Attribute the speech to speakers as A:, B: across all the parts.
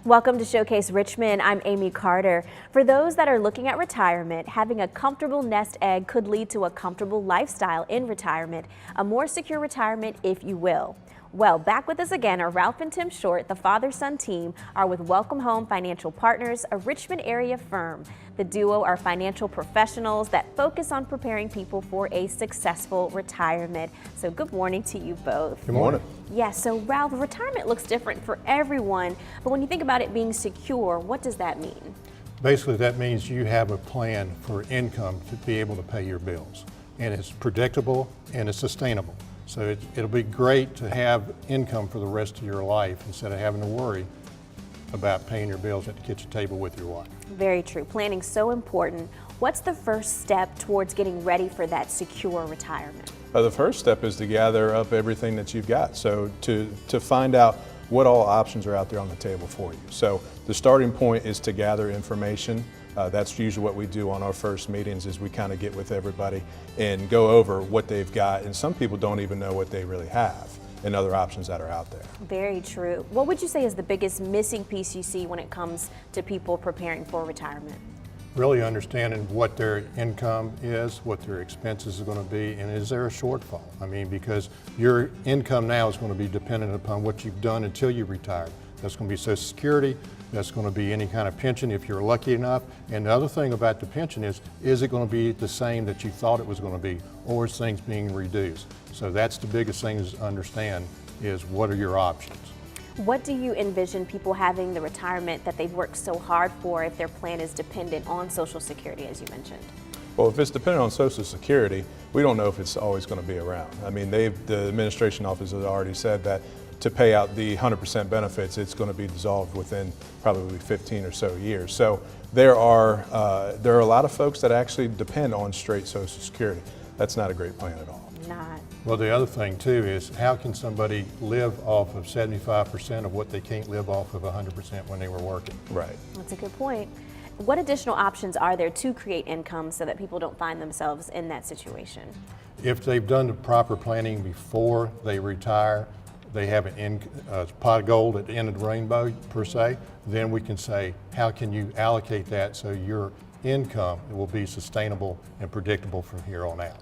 A: Welcome to Showcase Richmond. I'm Amy Carter. For those that are looking at retirement, having a comfortable nest egg could lead to a comfortable lifestyle in retirement, a more secure retirement, if you will. Well, back with us again are Ralph and Tim Short. The father-son team are with Welcome Home Financial Partners, a Richmond area firm. The duo are financial professionals that focus on preparing people for a successful retirement. So good morning to you both.
B: Good morning.
A: Yeah, so Ralph, retirement looks different for everyone, but when you think about it being secure, what does that mean?
B: Basically, that means you have a plan for income to be able to pay your bills. And it's predictable and it's sustainable. So it'll be great to have income for the rest of your life instead of having to worry about paying your bills at the kitchen table with your wife.
A: Very true. Planning's so important. What's the first step towards getting ready for that secure retirement?
C: The first step is to gather up everything that you've got. So to find out what all options are out there on the table for you. So the starting point is to gather information. That's usually what we do on our first meetings, is we kind of get with everybody and go over what they've got. And some people don't even know what they really have and other options that are out there.
A: Very true. What would you say is the biggest missing piece you see when it comes to people preparing for retirement?
B: Really understanding what their income is, what their expenses are going to be, and is there a shortfall? I mean, because your income now is going to be dependent upon what you've done until you retire. That's going to be Social Security, that's going to be any kind of pension if you're lucky enough. And the other thing about the pension is it going to be the same that you thought it was going to be, or is things being reduced? So that's the biggest thing to understand, is what are your options?
A: What do you envision people having the retirement that they've worked so hard for if their plan is dependent on Social Security, as you mentioned?
C: Well, if it's dependent on Social Security, we don't know if it's always going to be around. I mean, the administration office has already said that to pay out the 100% benefits, it's going to be dissolved within probably 15 or so years. So there are a lot of folks that actually depend on straight Social Security. That's not a great plan at all.
A: Not.
B: Well, the other thing too is, how can somebody live off of 75% of what they can't live off of 100% when they were working?
C: Right.
A: That's a good point. What additional options are there to create income so that people don't find themselves in that situation?
B: If they've done the proper planning before they retire, they have a pot of gold at the end of the rainbow per se, then we can say, how can you allocate that so your income will be sustainable and predictable from here on out?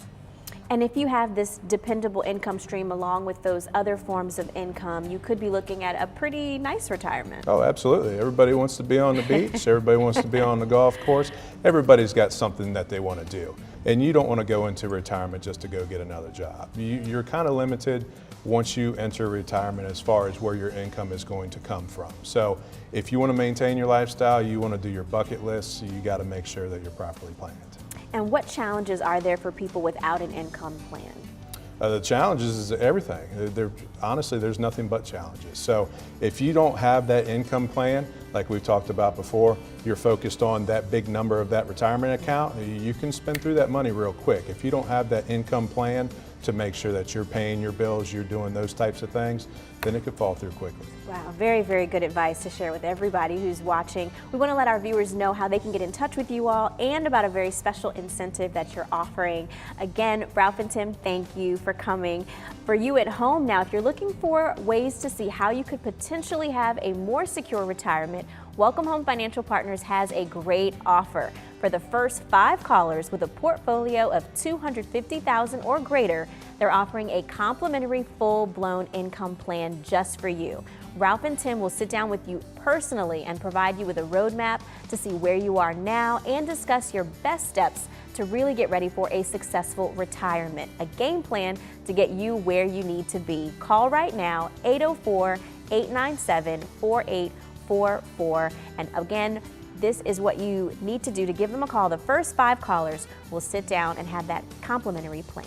A: And if you have this dependable income stream along with those other forms of income, you could be looking at a pretty nice retirement.
C: Oh, absolutely. Everybody wants to be on the beach. Everybody wants to be on the golf course. Everybody's got something that they want to do. And you don't want to go into retirement just to go get another job. You're kind of limited once you enter retirement as far as where your income is going to come from. So if you want to maintain your lifestyle, you want to do your bucket list, so you got to make sure that you're properly planned.
A: And what challenges are there for people without an income plan?
C: The challenges is everything. Honestly, there's nothing but challenges. So if you don't have that income plan, like we've talked about before, you're focused on that big number of that retirement account, you can spend through that money real quick. If you don't have that income plan to make sure that you're paying your bills, you're doing those types of things, then it could fall through quickly.
A: Wow, very, very good advice to share with everybody who's watching. We want to let our viewers know how they can get in touch with you all and about a very special incentive that you're offering. Again, Ralph and Tim, thank you for coming. For you at home now, if you're looking for ways to see how you could potentially have a more secure retirement, Welcome Home Financial Partners has a great offer. For the first 5 callers with a portfolio of $250,000 or greater, they're offering a complimentary full-blown income plan just for you. Ralph and Tim will sit down with you personally and provide you with a roadmap to see where you are now and discuss your best steps to really get ready for a successful retirement. A game plan to get you where you need to be. Call right now, 804-897-4844. And again, this is what you need to do to give them a call. The first 5 callers will sit down and have that complimentary plan.